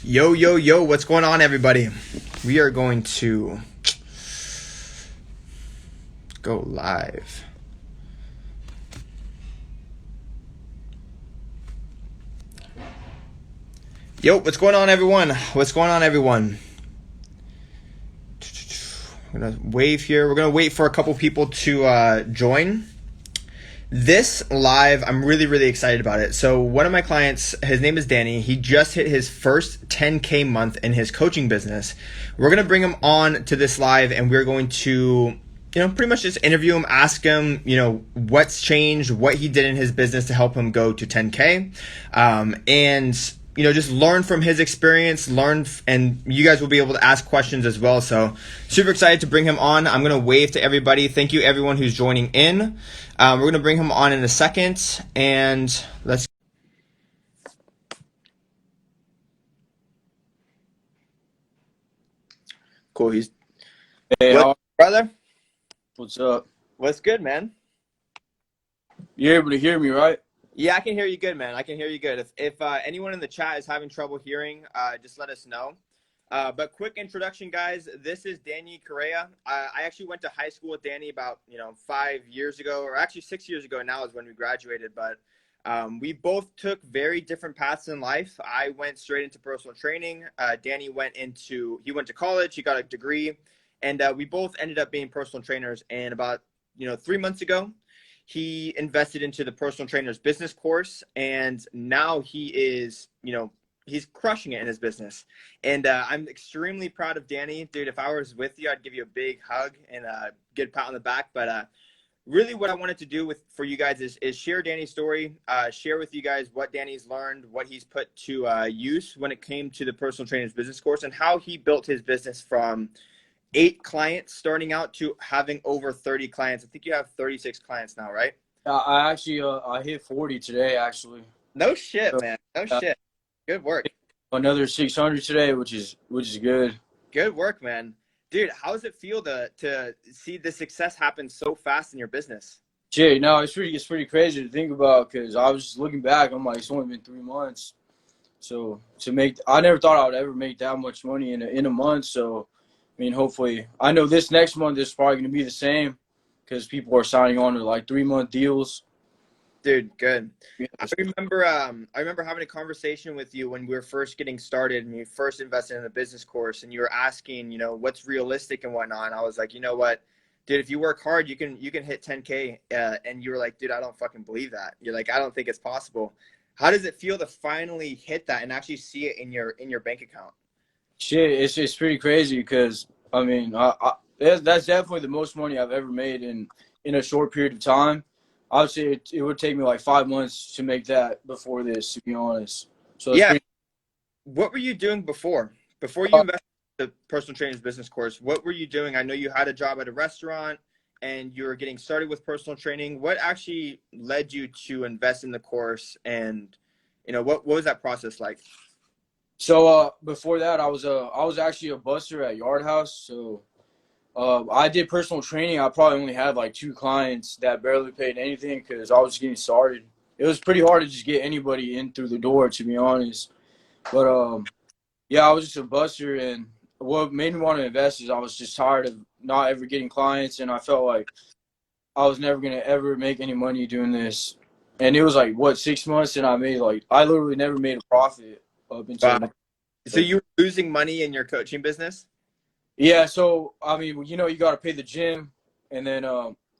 Yo, yo, yo, what's going on, everybody? We are going to go live. Yo, what's going on, everyone? What's going on, everyone? I'm going to wave here. We're going to wait for a couple people to join. This live, I'm really, really excited about it. So one of my clients, his name is Danny. He just hit his first 10K month in his coaching business. We're going to bring him on to this live and we're going to, pretty much just interview him, ask him, what's changed, what he did in his business to help him go to 10K. And just learn from his experience, and you guys will be able to ask questions as well. So super excited to bring him on. I'm going to wave to everybody. Thank you everyone who's joining in. We're going to bring him on in a second, and let's. Cool. Hey, what, brother? What's up? What's good, man? You're able to hear me, right? Yeah, I can hear you good, man. I can hear you good. If anyone in the chat is having trouble hearing, just let us know. But quick introduction, guys. This is Danny Correa. I actually went to high school with Danny about 5 years ago, or actually 6 years ago now is when we graduated. But we both took very different paths in life. I went straight into personal training. Danny went to college. He got a degree, and we both ended up being personal trainers. And about 3 months ago, he invested into the personal trainer's business course, and now he is, he's crushing it in his business. And I'm extremely proud of Danny. Dude, if I was with you, I'd give you a big hug and a good pat on the back. But really what I wanted to do for you guys is share Danny's story, share with you guys what Danny's learned, what he's put to use when it came to the personal trainer's business course, and how he built his business from 8 clients starting out to having over 30 clients. I think you have 36 clients now, right? I actually I hit 40 today, actually. No shit, man. No shit. Good work. Another 600 today, which is good. Good work, man. Dude, how does it feel to see the success happen so fast in your business? Shit, no, it's pretty crazy to think about, because I was just looking back. I'm like, it's only been 3 months. So I never thought I would ever make that much money in a month. So I mean, hopefully, I know this next month is probably going to be the same, because people are signing on to like 3-month deals. Dude, good. I remember having a conversation with you when we were first getting started and you first invested in a business course, and you were asking, what's realistic and whatnot. And I was like, you know what, dude, if you work hard, you can hit 10K. And you were like, dude, I don't fucking believe that. You're like, I don't think it's possible. How does it feel to finally hit that and actually see it in your bank account? Shit, it's pretty crazy, because I mean, that's definitely the most money I've ever made in a short period of time. I would say it would take me like 5 months to make that before this, to be honest. So yeah. What were you doing before you invested in the personal trainer's business course? What were you doing? I know you had a job at a restaurant and you were getting started with personal training. What actually led you to invest in the course, and what was that process like? So before that, I was actually a busser at Yard House. So I did personal training. I probably only had like 2 clients that barely paid anything, because I was getting started. It was pretty hard to just get anybody in through the door, to be honest. But yeah, I was just a busser, and what made me want to invest is I was just tired of not ever getting clients, and I felt like I was never gonna ever make any money doing this. And it was like 6 months, and I literally never made a profit up until. Wow. So you were losing money in your coaching business? Yeah, so I mean, you got to pay the gym, and then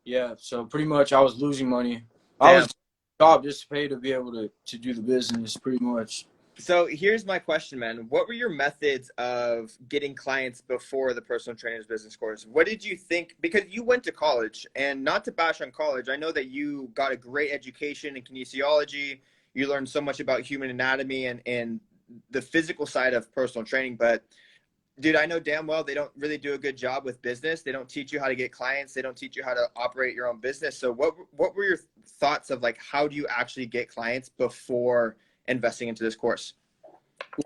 yeah, so pretty much I was losing money. Damn. I was job just to pay to be able to do the business, pretty much. So here's my question, man. What were your methods of getting clients before the personal trainer's business course? What did you think? Because you went to college, and not to bash on college, I know that you got a great education in kinesiology. You learned so much about human anatomy and the physical side of personal training, but dude, I know damn well they don't really do a good job with business. They don't teach you how to get clients. They don't teach you how to operate your own business. So what were your thoughts of like, how do you actually get clients before investing into this course?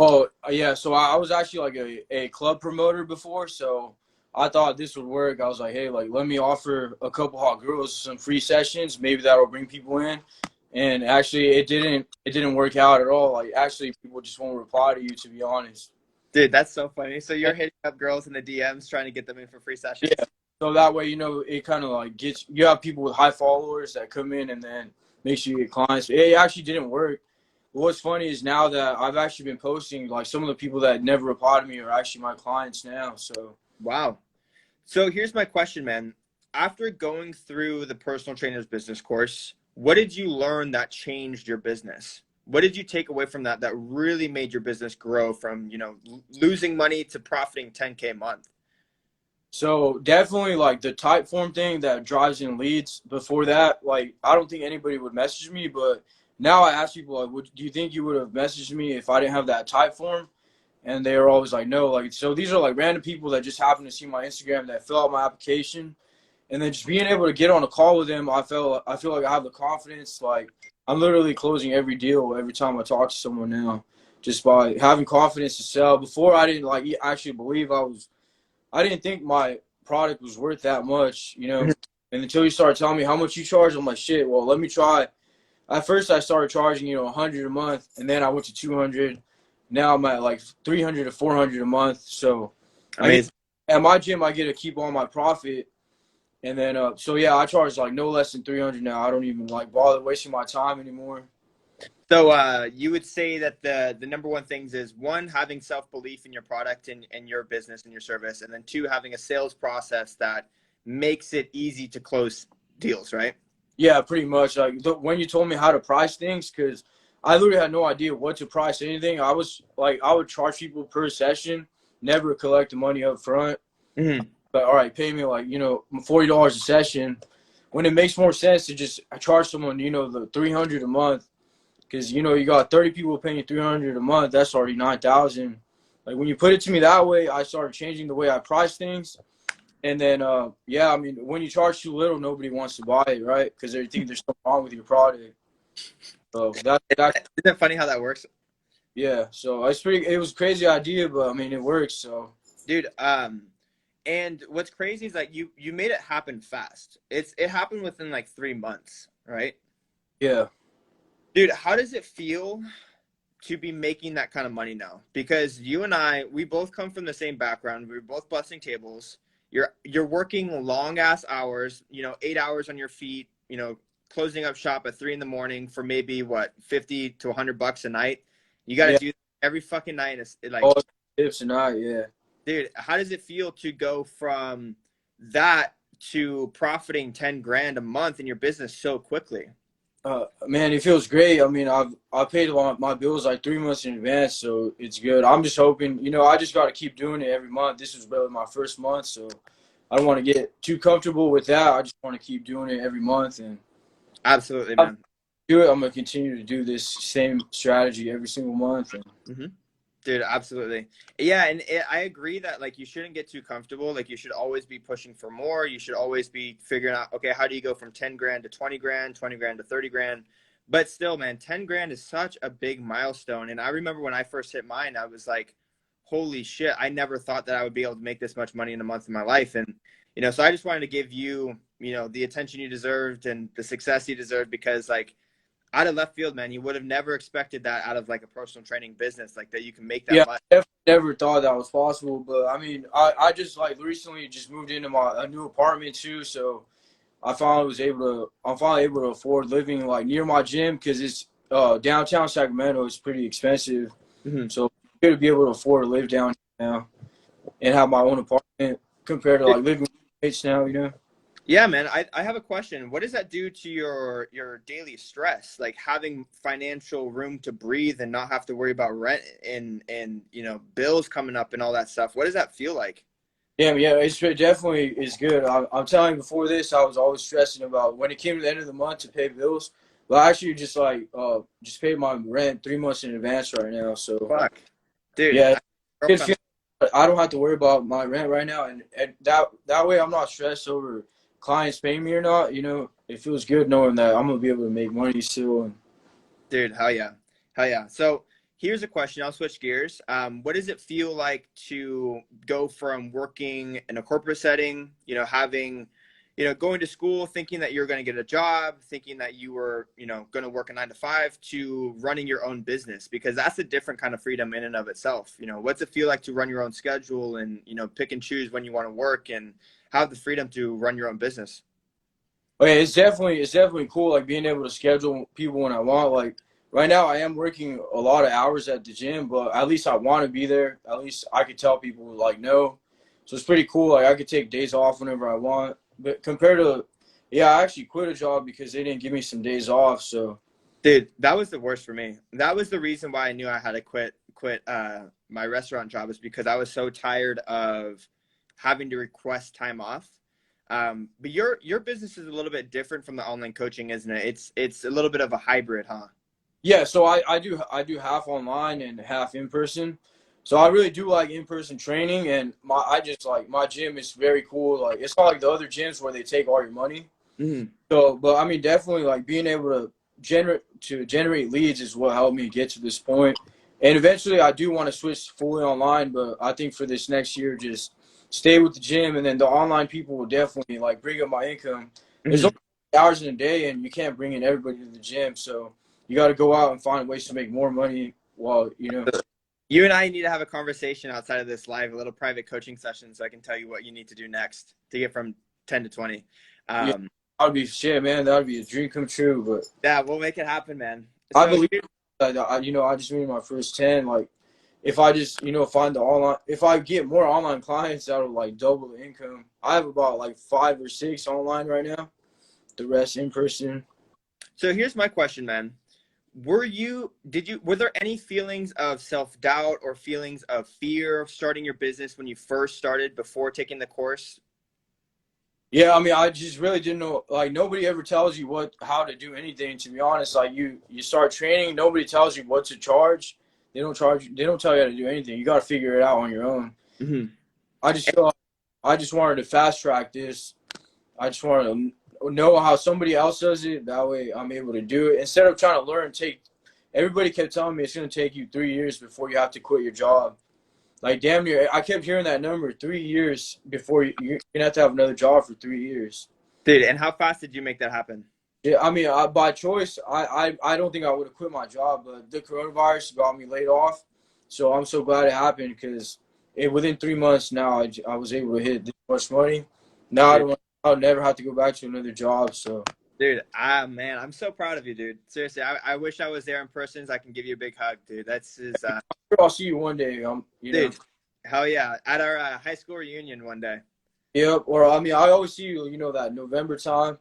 Well, yeah, so I was actually like a club promoter before, so I thought this would work. I was like, hey, like, let me offer a couple hot girls some free sessions. Maybe that'll bring people in. and actually it didn't work out at all. Like actually, people just won't reply to you, to be honest. Dude, that's so funny. So And, you're hitting up girls in the DMs trying to get them in for free yeah, sessions? so that way it kind of like gets you have people with high followers that come in and then make sure you get clients. It actually didn't work. What's funny is now that I've actually been posting, like some of the people that never reply to me are actually my clients now. So Wow. So here's my question, man. After going through the personal trainer's business course, what did you learn that changed your business? What did you take away from that that really made your business grow from, losing money to profiting 10K a month? So definitely like the type form thing that drives in leads. Before that, like I don't think anybody would message me, but now I ask people like, do you think you would have messaged me if I didn't have that type form? And they are always like, no. Like so, these are like random people that just happen to see my Instagram that fill out my application, and then just being able to get on a call with them, I feel like I have the confidence. Like I'm literally closing every deal every time I talk to someone now, just by having confidence to sell. Before I didn't like actually believe I didn't think my product was worth that much, And until you started telling me how much you charge, I'm like, shit. Well, let me try. At first, I started charging, 100 a month, and then I went to 200. Now I'm at like 300 to 400 a month. So I get Amazing. at my gym, I get to keep all my profit, and then so yeah, I charge like no less than 300 now. I don't even like bother wasting my time anymore. So you would say that the number one things is one, having self-belief in your product and your business and your service, and then two, having a sales process that makes it easy to close deals, right? Yeah, pretty much. Like when you told me how to price things, because I literally had no idea what to price anything. I was like, I would charge people per session, never collect the money up front. Mm-hmm. But all right, pay me like $40 a session. When it makes more sense to just charge someone the 300 a month, because you got 30 people paying you 300 a month. That's already 9,000. Like when you put it to me that way, I started changing the way I price things. And then, yeah, I mean, when you charge too little, nobody wants to buy it, right? Because they think there's something wrong with your product. So that Isn't it funny how that works? yeah. So it was a crazy idea, but I mean, it works. So Dude, and what's crazy is like you made it happen fast. It happened within like 3 months, right? yeah, Dude, how does it feel to be making that kind of money now? Because you and we both come from the same background. We're both busting tables. You're working long ass hours, 8 hours on your feet, closing up shop at 3 in the morning for maybe what, 50 to $100 a night. You got to yeah. do that every fucking night. And it's like, All tips and I, yeah. dude, how does it feel to go from that to profiting 10 grand a month in your business so quickly? Man, it feels great. I mean, I paid my bills like 3 months in advance, so it's good. I'm just hoping, I just got to keep doing it every month. This was really my first month, so I don't want to get too comfortable with that. I just want to keep doing it every month, and Absolutely, I'll man. do it. I'm gonna continue to do this same strategy every single month. And Hmm. Dude, absolutely. Yeah, and I agree that like you shouldn't get too comfortable. Like you should always be pushing for more. You should always be figuring out, okay, how do you go from 10 grand to 20 grand, 20 grand to 30 grand? But still, man, 10 grand is such a big milestone. And I remember when I first hit mine, I was like, holy shit, I never thought that I would be able to make this much money in a month in my life. And, so I just wanted to give you, the attention you deserved and the success you deserved because like out of left field, man, you would have never expected that out of like a personal training business, like that you can make that yeah, much. I definitely never thought that was possible. But I mean, I just like recently just moved into a new apartment too, so I'm finally able to afford living like near my gym because it's downtown Sacramento is pretty expensive. Mhm. So I'm good to be able to afford to live down here now and have my own apartment compared to like living with mates now. Yeah, man. I have a question. What does that do to your daily stress? Like having financial room to breathe and not have to worry about rent and bills coming up and all that stuff. What does that feel like? Yeah, it definitely is good. I'm telling you, before this, I was always stressing about when it came to the end of the month to pay bills. But I actually just paid my rent 3 months in advance right now. So Fuck, dude. yeah, good Girlfriend. feeling. I don't have to worry about my rent right now, and that way I'm not stressed over clients paying me or not. It feels good knowing that I'm gonna be able to make money still. And Dude, hell yeah. Hell yeah. So here's a question. I'll switch gears. What does it feel like to go from working in a corporate setting, having, going to school thinking that you're going to get a job, thinking that you were, going to work a 9 to 5, to running your own business, because that's a different kind of freedom in and of itself. What's it feel like to run your own schedule and, pick and choose when you want to work and have the freedom to run your own business? Okay, it's definitely cool, like being able to schedule people when I want. Like right now, I am working a lot of hours at the gym, but at least I want to be there. At least I could tell people like no, so it's pretty cool. Like I could take days off whenever I want. But compared to, yeah, I actually quit a job because they didn't give me some days off. So Dude, that was the worst for me. That was the reason why I knew I had to quit my restaurant job, is because I was so tired of having to request time off. But your business is a little bit different from the online coaching, isn't it? It's a little bit of a hybrid, huh? yeah, so I do half online and half in person. So I really do like in person training, and I just like my gym is very cool. Like it's not like the other gyms where they take all your money. Hmm. So, but I mean, definitely like being able to generate leads is what helped me get to this point. And eventually, I do want to switch fully online, but I think for this next year, just stay with the gym, and then the online people will definitely like bring up my income. There's Hmm. only hours in a day, and you can't bring in everybody to the gym, so you got to go out and find ways to make more money while You and I need to have a conversation outside of this live, a little private coaching session, so I can tell you what you need to do next to get from 10 to 20. Yeah, Um, that would be shit, man. That would be a dream come true. But yeah, we'll make it happen, man. I So believe that I just made my first 10. Like if I just find the online, if I get more online clients, that'll like double the income. I have about like 5 or 6 online right now. The rest in person. So here's my question, man. Were there any feelings of self-doubt or feelings of fear of starting your business when you first started before taking the course? Yeah, I mean, I just really didn't know. Like, nobody ever tells you how to do anything. To be honest, like you start training, nobody tells you what to charge. They don't charge you. They don't tell you how to do anything. You got to figure it out on your own. Hmm. I just feel like I just wanted to fast track this. I just wanted to know how somebody else does it. That way, I'm able to do it instead of trying to learn. Everybody kept telling me it's going to take you 3 years before you have to quit your job. Like damn near, I kept hearing that number 3 years before you're gonna have to have another job for 3 years. Dude, and how fast did you make that happen? Yeah, I mean, by choice, I don't think I would have quit my job, but the coronavirus got me laid off. So I'm so glad it happened because within 3 months now, I was able to hit this much money. Now Dude, I'll never have to go back to another job. So man, I'm so proud of you, dude. Seriously, I wish I was there in person so I can give you a big hug, dude. I'll see you one day. Dude, hell yeah. At our high school reunion one day. Yep. Or I mean, I always see you. That November time.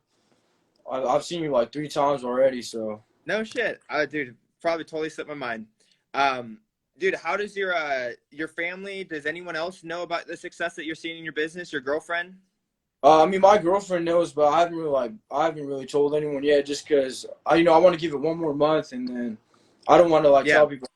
I've seen you like 3 times already. So No shit. Dude, probably totally slipped my mind. Um, Dude, how does your family, does anyone else know about the success that you're seeing in your business? Your girlfriend? I mean, my girlfriend knows, but I haven't really told anyone yet, just because I want to give it one more month, and then I don't want to like Yeah. tell people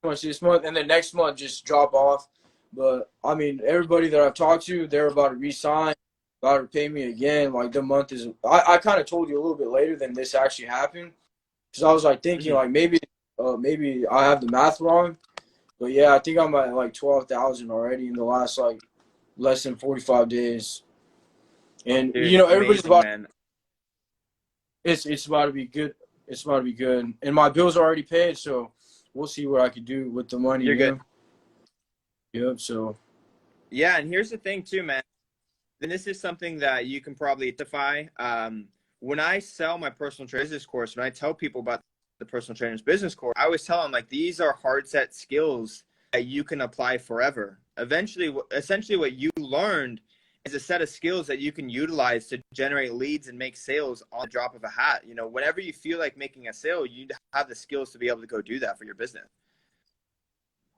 how much this month, and then next month just drop off. But I mean, everybody that I've talked to, they're about to re-sign, about to pay me again. Like the month is, I kind of told you a little bit later than this actually happened, because I was like thinking Mhm. like maybe I have the math wrong, but yeah, I think I'm at like 12,000 already in the last like less than 45 days. And Dude, everybody's amazing, about man. it's about to be good. It's about to be good. And my bills are already paid, so we'll see what I could do with the money, You're good. Yep, so Yeah, and here's the thing too, man. And this is something that you can probably identify. When I sell my personal trainer business course, when I tell people about the personal trainer's business course, I always tell them like these are hard set skills that you can apply forever. Eventually, essentially, what you learned is a set of skills that you can utilize to generate leads and make sales on the drop of a hat. Whenever you feel like making a sale, you have the skills to be able to go do that for your business.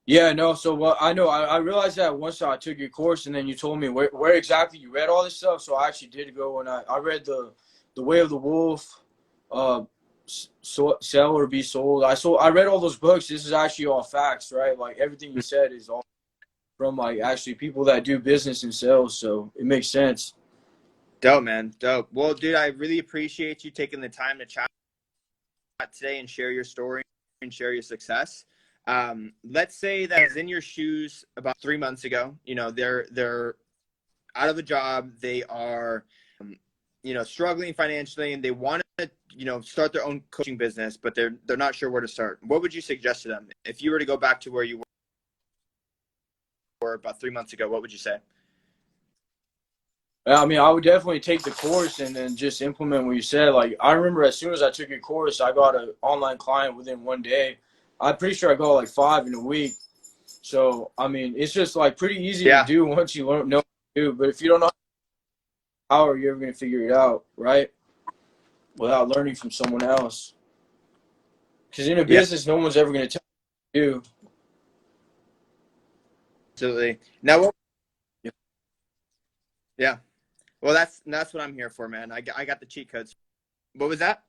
yeah, no, so what I know I realized that once I took your course and then you told me where exactly you read all this stuff, so I actually did go and I read the Way of the Wolf, uh Sell or Be Sold. I read all those books. This is actually all facts, right? Like everything you said is all from like actually people that do business and sales, so it makes sense. Dope, man. Dope. Well, dude, I really appreciate you taking the time to chat today and share your story and share your success. Let's say that I was in your shoes about 3 months ago. They're out of a job. They are struggling financially and they want to, start their own coaching business, but they're not sure where to start, what would you suggest to them? If you were to go back to where you were about 3 months ago, what would you say? I mean, I would definitely take the course and then just implement what you said. Like, I remember as soon as I took your course, I got an online client within one day. I'm pretty sure I got like 5 in a week. So, I mean, it's just like pretty easy to Yeah. do once you know what to do. But if you don't know how, are you ever going to figure it out, right? Without learning from someone else. Because in a Yeah, business, no one's ever going to tell you what to do. absolutely. Now, yeah. Well, that's what I'm here for, man. I got the cheat codes. What was that?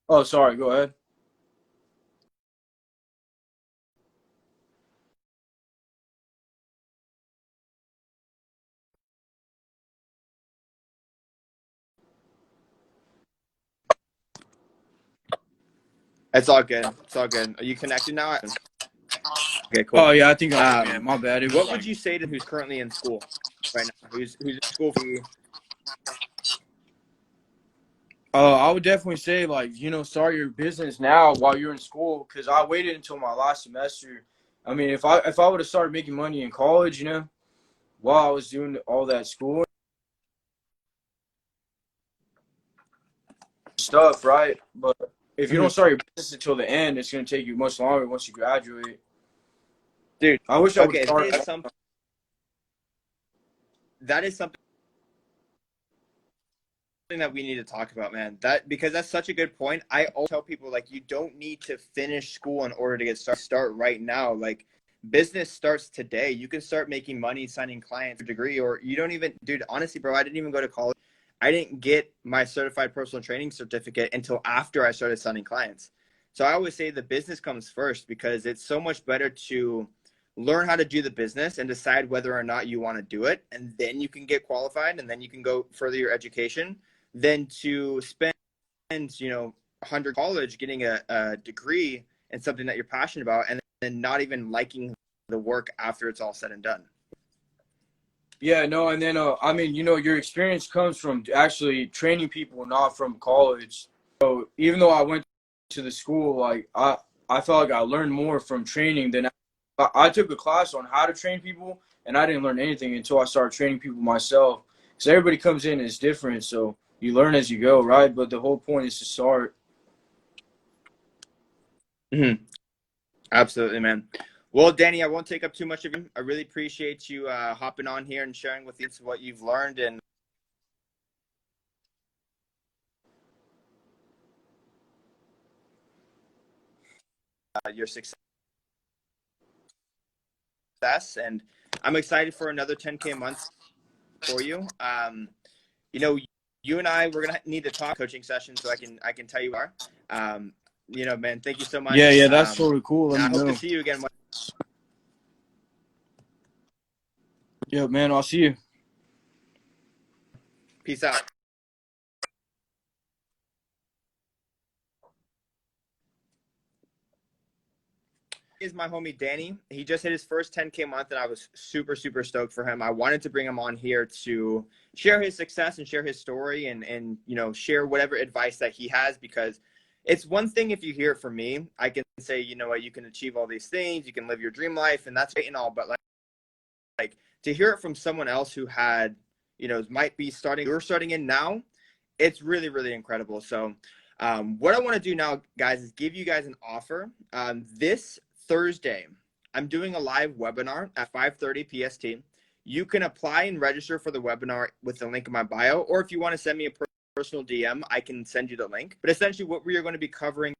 Oh, sorry. Go ahead. It's all good. It's all good. Are you connected now? Okay, cool. Oh, yeah, I think I am. Yeah, my bad. It was What like, would you say to who's currently in school right now? Who's in school for you? I would definitely say, like, start your business now while you're in school. Because I waited until my last semester. I mean, if I would have started making money in college, while I was doing all that school stuff, right? But if you don't start your business until the end, it's going to take you much longer once you graduate. Dude, I wish I would okay, start. that is something that we need to talk about, man. Because that's such a good point. I always tell people, like, you don't need to finish school in order to get started. Start right now. Like, business starts today. You can start making money signing clients for a degree, or you don't even, dude, honestly, bro, I didn't even go to college. I didn't get my certified personal training certificate until after I started signing clients. So I always say the business comes first, because it's so much better to learn how to do the business and decide whether or not you want to do it. And then you can get qualified and then you can go further your education than to spend, 100 college getting a degree in something that you're passionate about and then not even liking the work after it's all said and done. Yeah, no, and then I mean, your experience comes from actually training people, not from college. So even though I went to the school, like I felt like I learned more from training than I took a class on how to train people, and I didn't learn anything until I started training people myself. Because everybody comes in is different, so you learn as you go, right? But the whole point is to start. Mm-hmm. Absolutely, man. Well, Danny, I won't take up too much of you. I really appreciate you hopping on here and sharing with us what you've learned and your success. And I'm excited for another 10K a month for you. You and I, we're gonna need to talk coaching session so I can tell you are. Man, thank you so much. Yeah, that's totally cool. Let I me hope know. to see you again. Yeah, man, I'll see you. Peace out. Is my homie Danny. He just hit his first 10K month, and I was super, super stoked for him. I wanted to bring him on here to share his success and share his story and share whatever advice that he has, because it's one thing if you hear it from me. I can say, you know what, you can achieve all these things, you can live your dream life, and that's great and all, but like to hear it from someone else who had, might be starting, you're starting in now, it's really, really incredible. So what I want to do now, guys, is give you guys an offer. This Thursday, I'm doing a live webinar at 5:30 PST. You can apply and register for the webinar with the link in my bio, or if you want to send me a personal DM, I can send you the link. But essentially what we are going to be covering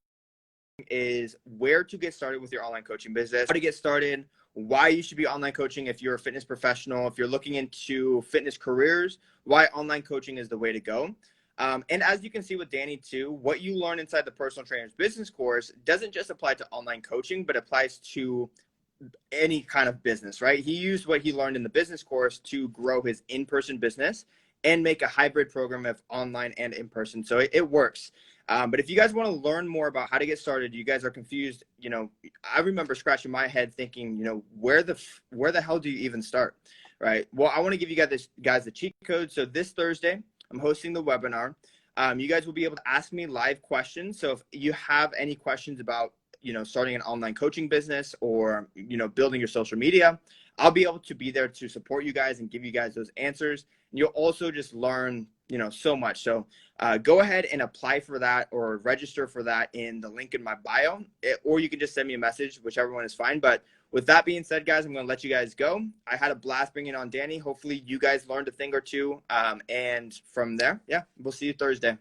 is where to get started with your online coaching business, how to get started, why you should be online coaching if you're a fitness professional, if you're looking into fitness careers, why online coaching is the way to go. And as you can see with Danny too, what you learn inside the personal trainer's business course doesn't just apply to online coaching, but applies to any kind of business, right? He used what he learned in the business course to grow his in-person business and make a hybrid program of online and in-person. So it works. But if you guys want to learn more about how to get started, you guys are confused. I remember scratching my head thinking, where the hell do you even start? Right. Well, I want to give you guys the cheat code. So this Thursday, I'm hosting the webinar. You guys will be able to ask me live questions. So if you have any questions about, starting an online coaching business or, building your social media, I'll be able to be there to support you guys and give you guys those answers. And you'll also just learn, so much. So go ahead and apply for that or register for that in the link in my bio, or you can just send me a message, whichever one is fine. But with that being said, guys, I'm going to let you guys go. I had a blast bringing on Danny. Hopefully you guys learned a thing or two. And from there, yeah, we'll see you Thursday.